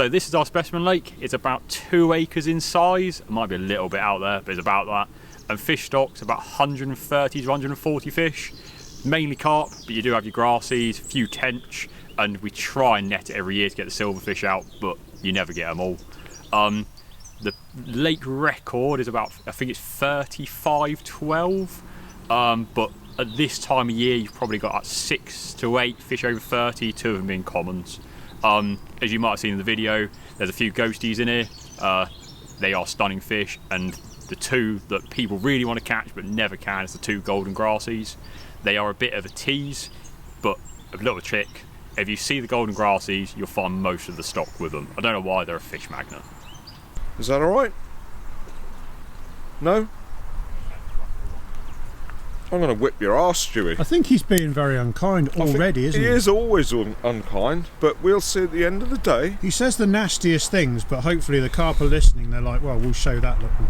So this is our Specimen Lake. It's about 2 acres in size. It might be a little bit out there, but it's about that. And fish stock's about 130 to 140 fish. Mainly carp, but you do have your grassies, a few tench, and we try and net it every year to get the silverfish out, but you never get them all. The lake record is about, I think it's 35-12, but at this time of year you've probably got like 6 to 8 fish over 30, 2 of them being commons. As you might have seen in the video, there's a few ghosties in here. They are stunning fish, and the 2 that people really want to catch but never can is the 2 golden grassies. They are a bit of a tease, but a little trick. If you see the golden grassies, you'll find most of the stock with them. I don't know why, they're a fish magnet. Is that alright? No? I'm going to whip your arse, Stewie. I think he's being very unkind already, isn't he? He is always unkind, but we'll see at the end of the day. He says the nastiest things, but hopefully the carp are listening. They're like, well, we'll show that little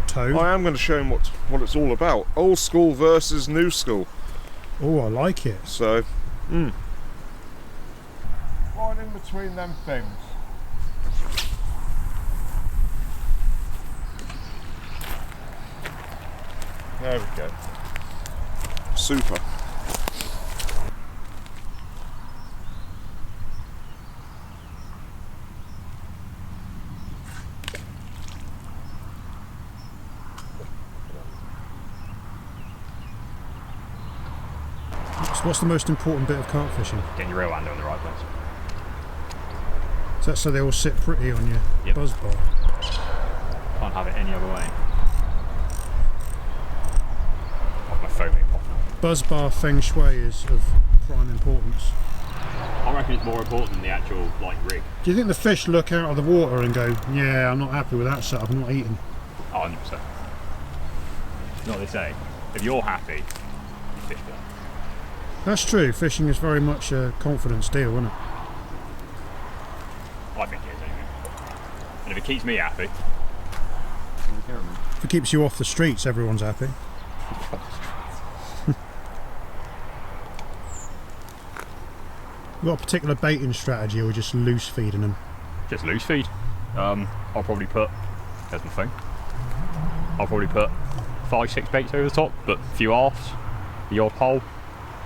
toad. I am going to show him what it's all about. Old school versus new school. Oh, I like it. So, right in between them things. There we go. Super. So what's the most important bit of carp fishing? Getting your reel handle in the right place. Is that so they all sit pretty on your buzz bar? Can't have it any other way. Like my foaming pot. Buzz bar feng shui is of prime importance. I reckon it's more important than the actual rig. Do you think the fish look out of the water and go, yeah, I'm not happy with that setup, I'm not eating? 100%. You know what they say? If you're happy, you fish better. That's true. Fishing is very much a confidence deal, isn't it? I think it is anyway. And if it keeps me happy, if it keeps you off the streets, everyone's happy. You got a particular baiting strategy, or just loose feeding them? just loose feed. I'll probably put, there's my thing. I'll probably put 5-6 baits over the top, but a few halves, the odd pole.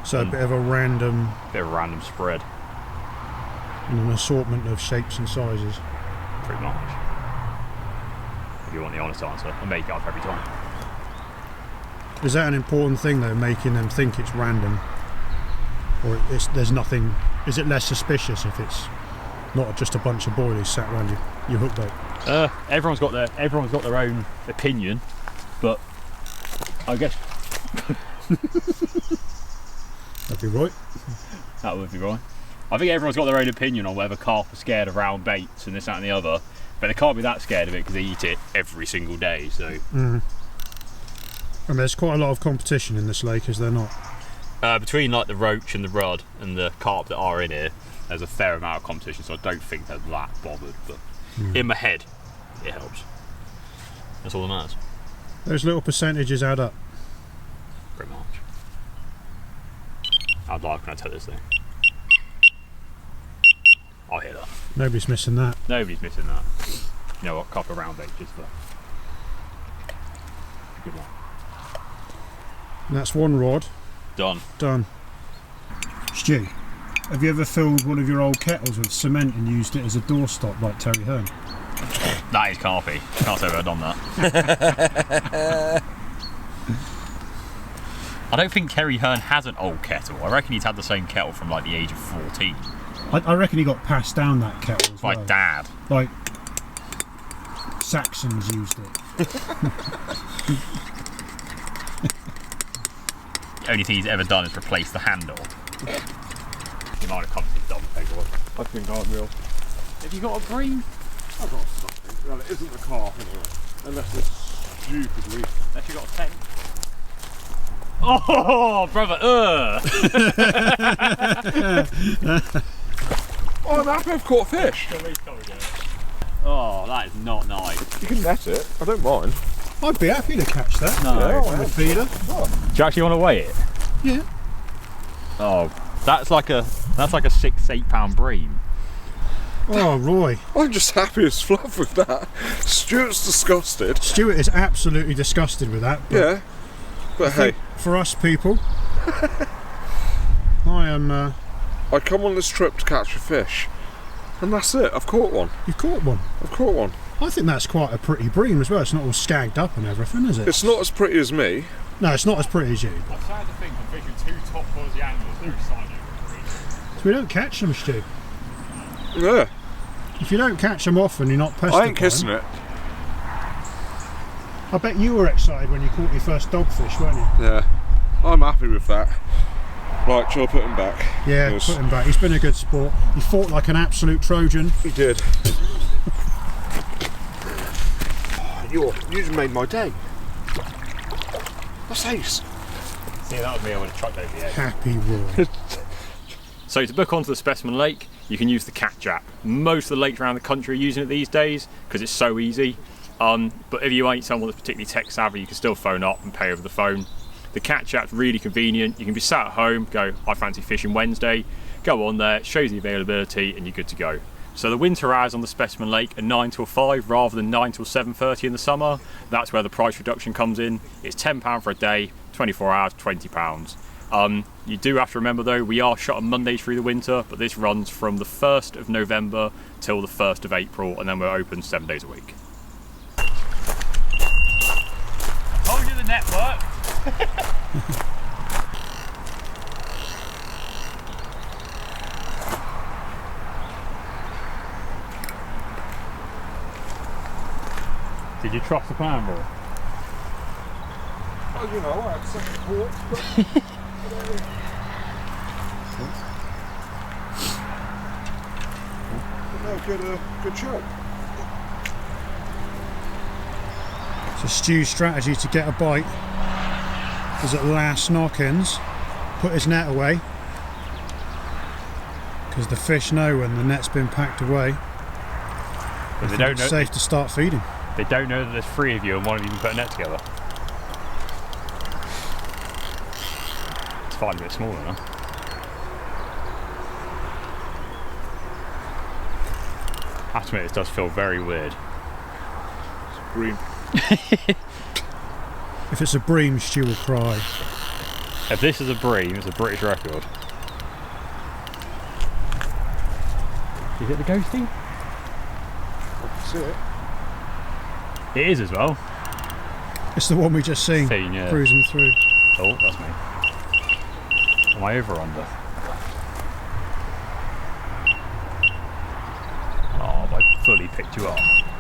So a bit of a random spread. And an assortment of shapes and sizes. Pretty much. If you want the honest answer, I make it up every time. Is that an important thing though, making them think it's random? Or there's nothing, is it less suspicious if it's not just a bunch of boilies sat around your hook bait? Everyone's got their own opinion, but I guess that'd be right. That would be right. I think everyone's got their own opinion on whether carp are scared of round baits and this, that and the other, but they can't be that scared of it because they eat it every single day, so... And there's quite a lot of competition in this lake, is there not? Between like the roach and the rudd and the carp that are in here, there's a fair amount of competition, so I don't think they're that bothered, but in my head, it helps. That's all that matters. Those little percentages add up. Pretty much. I'd like when I tell this thing. I'll hear that. Nobody's missing that. Nobody's missing that. You know what, couple of round baits just for good one. And that's one rod. Done. Done. Stu, have you ever filled one of your old kettles with cement and used it as a doorstop like Terry Hearn? That is carpy. Can't say I've done that. I don't think Terry Hearn has an old kettle. I reckon he's had the same kettle from like the age of 14. I reckon he got passed down that kettle as My well. dad. Like Saxons used it. The only thing he's ever done is replace the handle. He might have come to his double paperwork. I think I will. Have you got a bream? I've got something. Well, it isn't the car anyway. Unless it's stupidly. Unless you got a tent. Oh, brother, Oh, I'm happy I've caught fish. Oh, that is not nice. You can net it. I don't mind. I'd be happy to catch that. No. On the feeder. Do you actually want to weigh it? Yeah. Oh, that's like a 6-8 pound bream. Oh, Roy. I'm just happy as fluff with that. Stuart's disgusted. Stuart is absolutely disgusted with that. But Yeah, but hey, for us people, I am. I come on this trip to catch a fish, and that's it. I've caught one. You've caught one. I've caught one. I think that's quite a pretty bream as well. It's not all skagged up and everything, is it? It's not as pretty as me. No, it's not as pretty as you. I'm starting to think I'm fishing two top quality anglers. They're exciting. So we don't catch them, Stu. Yeah, If you don't catch them often, you're not pestered. I ain't kissing it. I bet you were excited when you caught your first dogfish, weren't you? Yeah, I'm happy with that. Right, shall I put him back? Yeah, Yes. put him back. He's been a good sport. He fought like an absolute Trojan. He did. You just made my day. That's ace. See, that was me. I would have chucked over the edge. Happy Roy. So to book onto the Specimen Lake, you can use the catch app. Most of the lakes around the country are using it these days because it's so easy. But if you ain't someone that's particularly tech savvy, you can still phone up and pay over the phone. The catch app's really convenient. You can be sat at home, go, I fancy fishing Wednesday, go on there, it shows the availability, and you're good to go. So the winter hours on the Specimen Lake are 9 till 5 rather than 9 till 7:30 in the summer. That's where the price reduction comes in. It's £10 for a day, 24 hours, £20. You do have to remember though, we are shut on Mondays through the winter, but this runs from the 1st of November till the 1st of April, and then we're open 7 days a week. Told you the network. Did you trust the plan, Roy? Oh, you know, I had second thoughts, but no, good show. So Stu's strategy to get a bite is at last knock-ins, put his net away, because the fish know when the net's been packed away. But they don't It's know. safe to start feeding. They don't know that there's three of you and one of you can put a net together. It's fine, a bit smaller now. I have to admit, it does feel very weird. Bream. If it's a bream, Stu will cry. If this is a bream, it's a British record. Is it the ghosty? See it? It is as well. It's the one we just seen, Yeah. cruising through. Oh, that's me. Am I over or under? Oh, have I fully picked you up?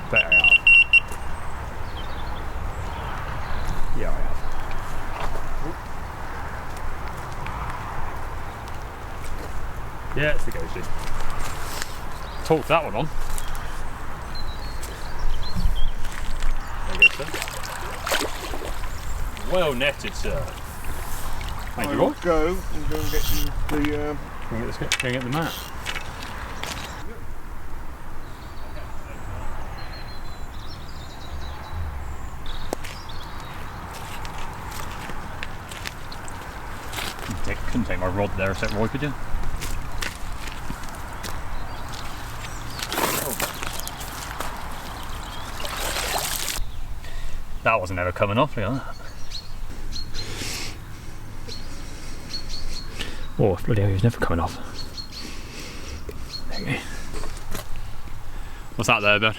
Bet I have. Yeah, I have. Yeah, it's the ghosty. Talk that one on. There you go, sir. Well netted, sir. Thank I you, will Rob. go and get you the. Go and get the mat. Couldn't take my rod there a sec, Roy, could you? That wasn't ever coming off, look at that. Oh, bloody hell, he was never coming off. There you go. What's that there, Ben?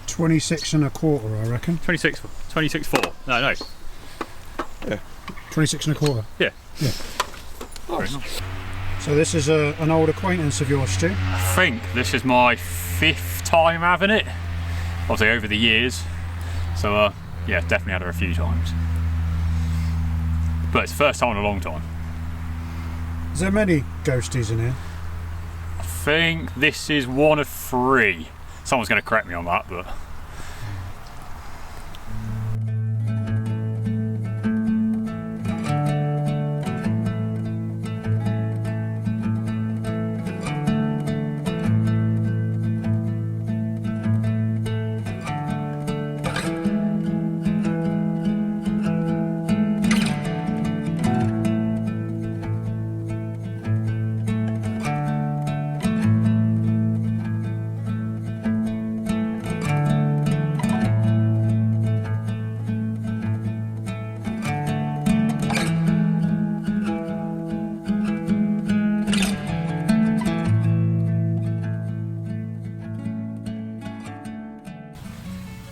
26 and a quarter, I reckon. 26.4. No. 26 and a quarter. Yeah. Yeah. Very nice. So this is an old acquaintance of yours, Stu. I think this is my 5th time having it. Obviously over the years. So yeah, definitely had her a few times. But it's the first time in a long time. Is there many ghosties in here? I think this is one of 3. Someone's going to correct me on that, but...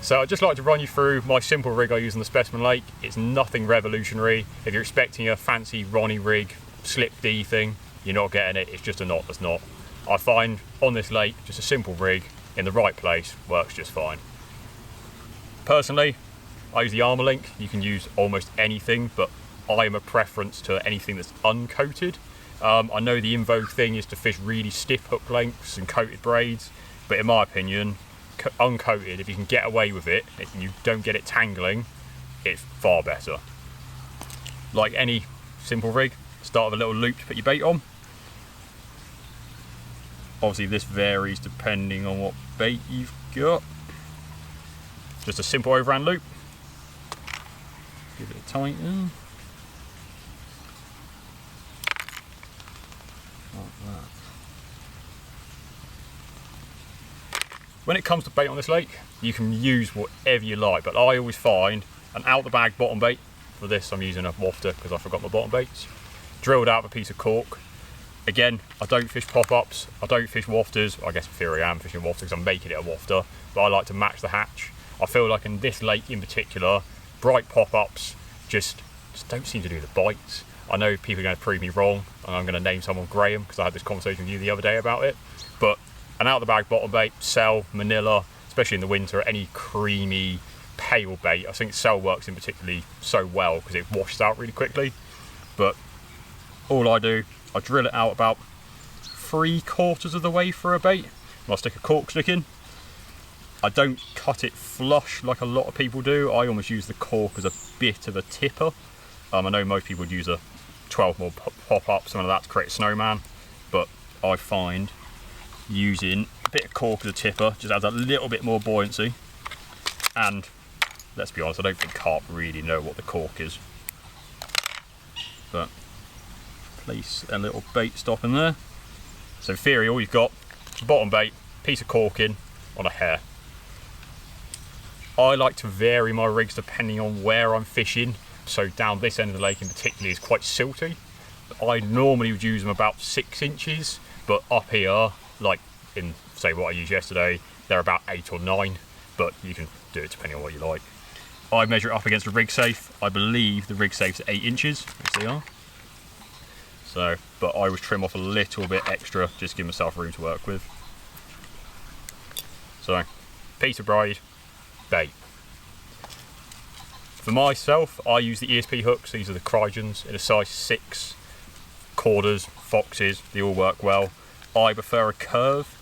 So I'd just like to run you through my simple rig I use on the Specimen Lake. It's nothing revolutionary. If you're expecting a fancy Ronnie rig, slip D thing, you're not getting it. It's just a knot that's not. I find on this lake, just a simple rig in the right place works just fine. Personally, I use the Armour Link. You can use almost anything, but I am a preference to anything that's uncoated. I know the in vogue thing is to fish really stiff hook lengths and coated braids, but in my opinion, uncoated, if you can get away with it and you don't get it tangling, it's far better. Like any simple rig, start with a little loop to put your bait on. Obviously this varies depending on what bait you've got. Just a simple overhand loop. Give it a tighten. Like that. When it comes to bait on this lake, you can use whatever you like, but I always find an out the bag bottom bait. For this I'm using a wafter because I forgot my bottom baits. Drilled out of a piece of cork. Again, I don't fish pop-ups, I don't fish wafters. I guess in theory I am fishing wafters because I'm making it a wafter, but I like to match the hatch. I feel like in this lake in particular, bright pop-ups just don't seem to do the bites. I know people are going to prove me wrong, and I'm going to name someone Graham because I had this conversation with you the other day about it, but an out the bag bottom bait, Cell, Manila, especially in the winter, any creamy, pale bait. I think Cell works in particularly so well because it washes out really quickly. But all I do, I drill it out about 3/4 of the way through a bait, and I'll stick a cork stick in. I don't cut it flush like a lot of people do. I almost use the cork as a bit of a tipper. I know most people would use a 12 mil pop-up, something like that, to create a snowman, but I find using a bit of cork as a tipper just adds a little bit more buoyancy. And let's be honest, I don't think carp really know what the cork is. But place a little bait stop in there. So in theory, all you've got, bottom bait, piece of cork in on a hair. I like to vary my rigs depending on where I'm fishing. So down this end of the lake in particular is quite silty. I normally would use them about 6 inches, but up here, like in say what I used yesterday, they're about 8 or 9, but you can do it depending on what you like. I measure it up against a rig safe. I believe the rig safe's 8 inches, as they are. So, but I always trim off a little bit extra, just to give myself room to work with. So, piece of braid, bait. For myself, I use the ESP hooks. These are the Crygens in a size 6. Corders, foxes, they all work well. I prefer a curve.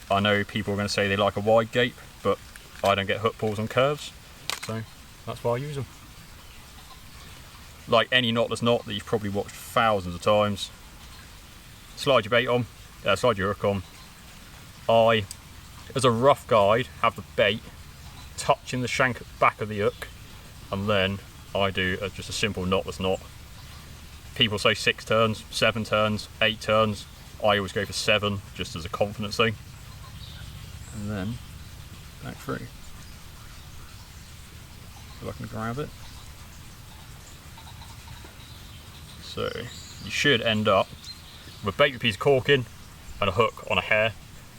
I know people are going to say they like a wide gape, but I don't get hook pulls on curves, so that's why I use them. Like any knotless knot that you've probably watched thousands of times, slide your bait on, slide your hook on. I, as a rough guide, have the bait touching the shank back of the hook, and then I do just a simple knotless knot. People say 6 turns, 7 turns, 8 turns. I always go for 7, just as a confidence thing. And then back through. If I can grab it. So you should end up with a bait with a piece of cork in and a hook on a hair.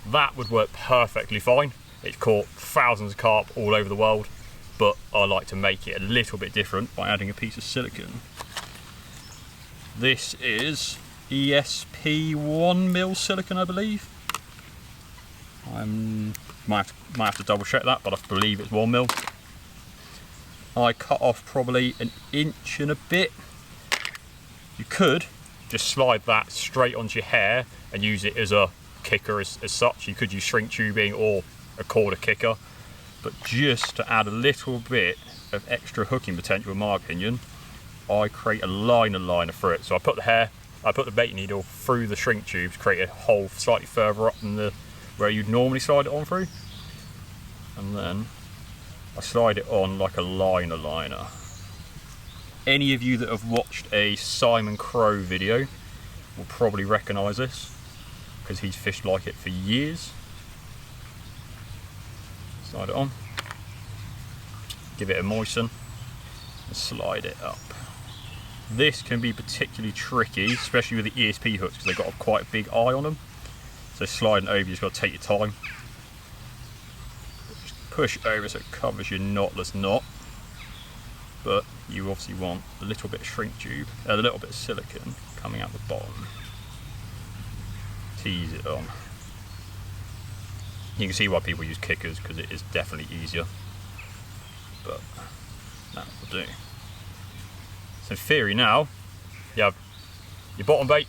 That would work perfectly fine. It's caught thousands of carp all over the world, but I like to make it a little bit different by adding a piece of silicone. This is ESP 1mm silicone, I believe. Might have to double check that, but I believe it's 1mm. I cut off probably 1 inch and a bit. You could just slide that straight onto your hair and use it as a kicker as such. You could use shrink tubing or a quarter kicker, but just to add a little bit of extra hooking potential, in my opinion, I create a liner through it. So I put the bait needle through the shrink tube to create a hole slightly further up than where you'd normally slide it on through, and then I slide it on like a liner. Any of you that have watched a Simon Crow video will probably recognise this, because he's fished like it for years. Slide it on, give it a moisten, and slide it up. This can be particularly tricky, especially with the ESP hooks, because they've got quite a big eye on them. So sliding over, you've just got to take your time. Just push it over so it covers your knotless knot, but you obviously want a little bit of shrink tube, a little bit of silicone coming out the bottom. Tease it on. You can see why people use kickers, because it is definitely easier, but that will do. So in theory now, you have your bottom bait,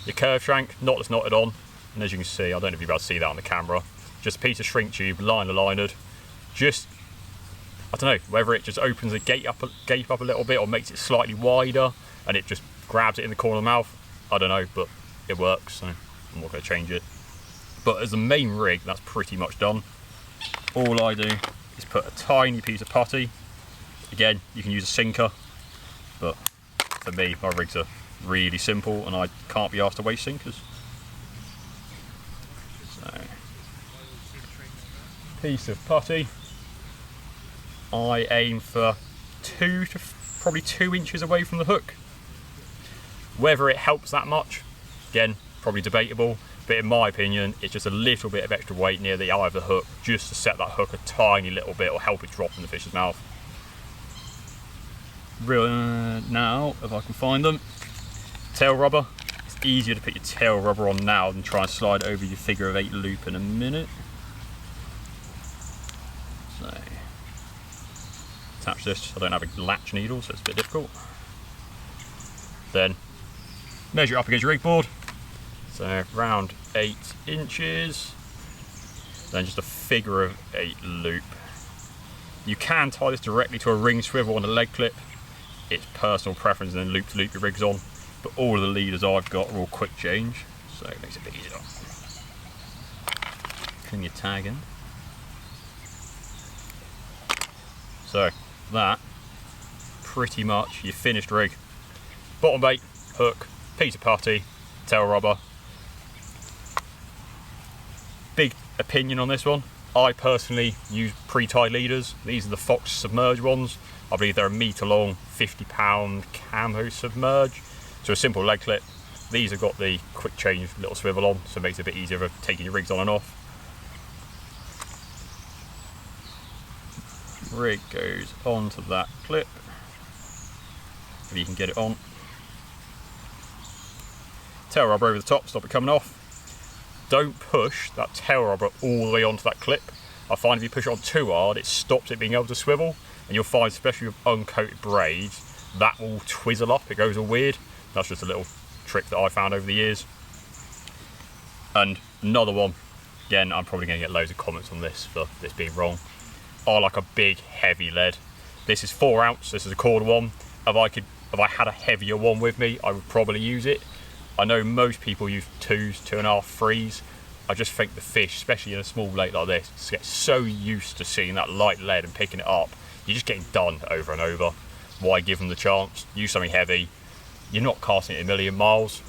your curve shank, knotless knotted on, and as you can see, I don't know if you'll be able to see that on the camera, just a piece of shrink tube, liner linered, just, I don't know, whether it just opens the gape up a little bit or makes it slightly wider and it just grabs it in the corner of the mouth, I don't know, but it works, so I'm not going to change it. But as the main rig, that's pretty much done. All I do is put a tiny piece of putty. Again, you can use a sinker, but for me, my rigs are really simple and I can't be asked to waste sinkers. So, piece of putty. I aim for probably 2 inches away from the hook. Whether it helps that much, again, probably debatable, but in my opinion, it's just a little bit of extra weight near the eye of the hook, just to set that hook a tiny little bit or help it drop in the fish's mouth. Now, if I can find them, tail rubber. It's easier to put your tail rubber on now than try and slide over your figure of 8 loop in a minute. So, attach this. I don't have a latch needle, so it's a bit difficult. Then, measure it up against your rig board. So, around 8 inches. Then just a figure of 8 loop. You can tie this directly to a ring swivel on a leg clip. It's personal preference, and then loop to loop your rigs on. But all of the leaders I've got are all quick change, so it makes it a bit easier. Clean your tag in. So that pretty much your finished rig. Bottom bait, hook, piece of putty, tail rubber. Big opinion on this one. I personally use pre-tied leaders. These are the Fox submerged ones. I believe they're a metre long, 50-pound camo submerge. So a simple leg clip. These have got the quick change little swivel on, so it makes it a bit easier for taking your rigs on and off. Rig goes onto that clip, if you can get it on. Tail rubber over the top, stop it coming off. Don't push that tail rubber all the way onto that clip. I find if you push it on too hard, it stops it being able to swivel, and you'll find, especially with uncoated braids, that will twizzle up, it goes all weird. That's just a little trick that I found over the years. And another one, again, I'm probably going to get loads of comments on this for this being wrong. I like a big, heavy lead. This is 4 ounce, this is a quarter one. If I had a heavier one with me, I would probably use it. I know most people use 2s, 2.5, 3s. I just think the fish, especially in a small lake like this, get so used to seeing that light lead and picking it up. You're just getting done over and over. Why give them the chance? Use something heavy. You're not casting it a million miles,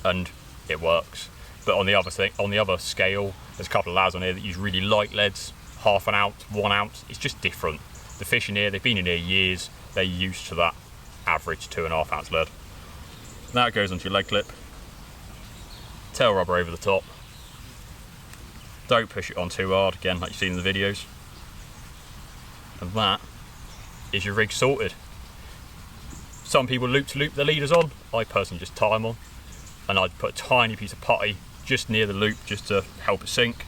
and it works. But on the other scale, there's a couple of lads on here that use really light leads, 1/2 ounce, 1 ounce. It's just different. The fish in here, they've been in here years. They're used to that average 2.5 ounce lead. That goes onto your leg clip. Tail rubber over the top. Don't push it on too hard, again, like you've seen in the videos. And that is your rig sorted. Some people loop to loop their leaders on. I personally just tie them on, and I'd put a tiny piece of putty just near the loop just to help it sink.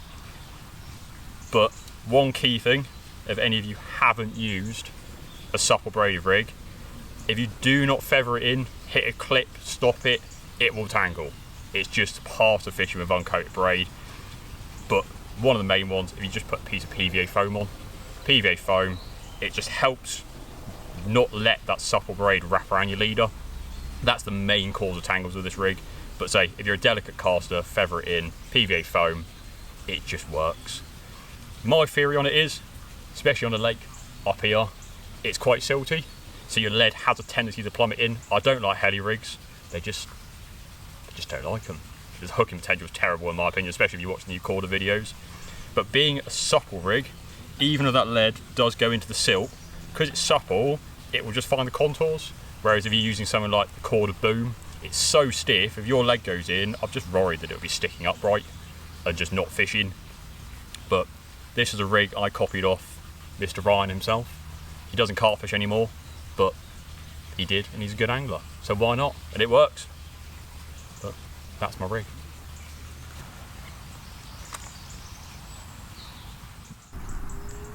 But one key thing, if any of you haven't used a supple braided rig, if you do not feather it in, hit a clip, stop it, it will tangle. It's just part of fishing with uncoated braid. But one of the main ones, if you just put a piece of PVA foam on, PVA foam, it just helps not let that supple braid wrap around your leader. That's the main cause of tangles with this rig. But say, if you're a delicate caster, feather it in, PVA foam, it just works. My theory on it is, especially on a lake up here, it's quite silty, so your lead has a tendency to plummet in. I don't like heli rigs, I just don't like them. The hooking potential is terrible in my opinion, especially if you watch the new Corda videos. But being a supple rig, even if that lead does go into the silt, because it's supple, it will just find the contours. Whereas if you're using something like the Corda Boom, it's so stiff, if your leg goes in, I'm just worried that it'll be sticking upright and just not fishing. But This is a rig I copied off Mr. Ryan himself. He doesn't carp fish anymore, but he did, and he's a good angler. So why not? And it works. But that's my rig.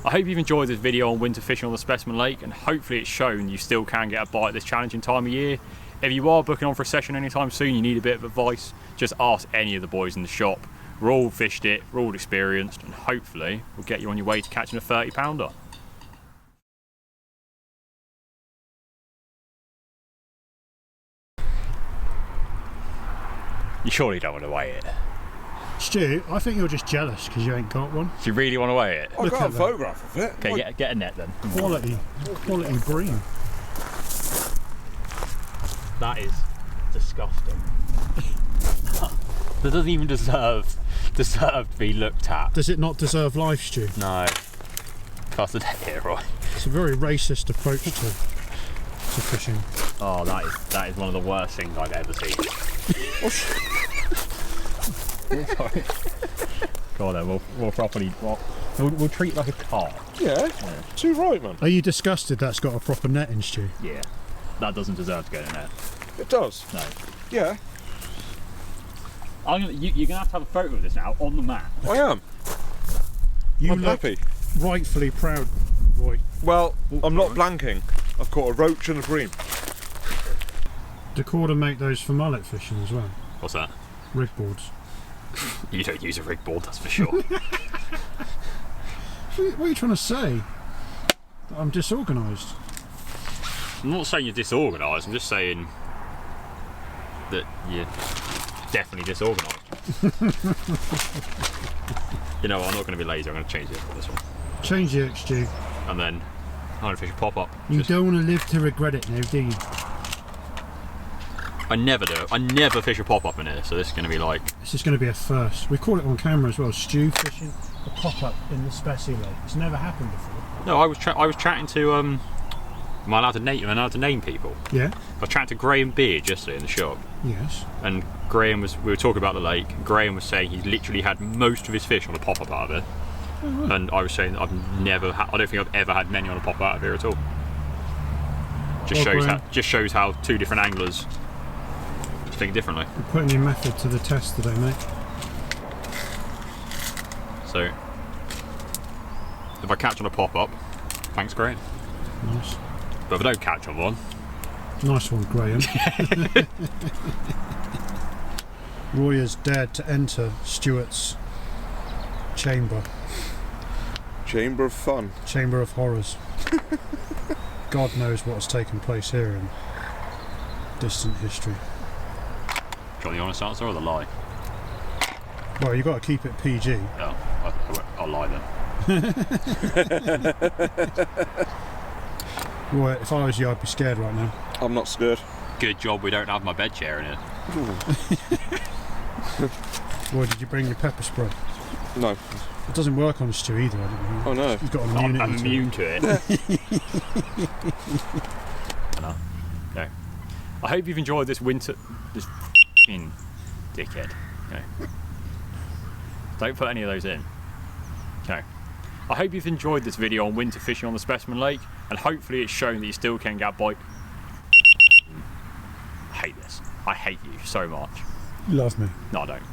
I hope you've enjoyed this video on winter fishing on the Specimen Lake, and hopefully it's shown you still can get a bite at this challenging time of year. If you are booking on for a session anytime soon, you need a bit of advice, just ask any of the boys in the shop. We're all fished it, we're all experienced, and hopefully we'll get you on your way to catching a 30 pounder. You surely don't want to weigh it. Stu, I think you're just jealous because you ain't got one. Do you really want to weigh it? I've got a photograph of it. Okay, get a net then. Quality bream. That is disgusting. That doesn't even deserve to be looked at. Does it not deserve life, Stu? No. Cast the net here, right? It's a very racist approach to fishing. Oh, that is one of the worst things I've ever seen. Sorry. Go on then, we'll properly we'll treat it like a carp. Yeah, too right, man. Are you disgusted that's got a proper net in, Stu? Yeah, that doesn't deserve to go in there. It does. No. Yeah, You're gonna have to have a photo of this now on the map. I am. You I'm look happy. rightfully proud, Roy. Well, I'm not blanking. I've caught a roach and a bream. Decorder make those for mullet fishing as well. What's that? Rig boards. You don't use a rig board, that's for sure. What are you trying to say? I'm disorganised. I'm not saying you're disorganised, I'm just saying that you're definitely disorganised. You know what, I'm not going to be lazy, I'm going to change it for this one. Change it, Stu. And then I'm going to fish a pop-up. You don't want to live to regret it now, do you? I never do. I never fish a pop-up in here, so this is going to be like... This is going to be a first. We call it on camera as well, Stu fishing a pop-up in the Speci Lake. It's never happened before. No, I was chatting to... am I allowed to name people? Yeah? I was chatting to Graham Beard yesterday in the shop. Yes. And we were talking about the lake, and Graham was saying he's literally had most of his fish on a pop-up out of it. Oh, right. And I was saying I don't think I've ever had many on a pop-up out of here at all. Just shows how two different anglers think differently. We're putting your method to the test today, mate. So, if I catch on a pop-up, thanks, Graham. Nice. But if I don't catch on one... Nice one, Graham. Roy has dared to enter Stuart's chamber. Chamber of fun. Chamber of horrors. God knows what has taken place here in distant history. Do you want the honest answer or the lie? Well, you've got to keep it PG. Oh, I'll lie then. Roy, if I was you, I'd be scared right now. I'm not scared. Good job we don't have my bed chair in here. Roy, did you bring your pepper spray? No. It doesn't work on Stu either, I don't know. Oh no. He's got immunity I'm immune to it. No. I hope you've enjoyed this winter... This f***ing dickhead. Okay. Don't put any of those in. Okay. I hope you've enjoyed this video on winter fishing on the Specimen Lake, and hopefully it's shown that you still can get a bite. I hate this. I hate you so much. You love me. No, I don't.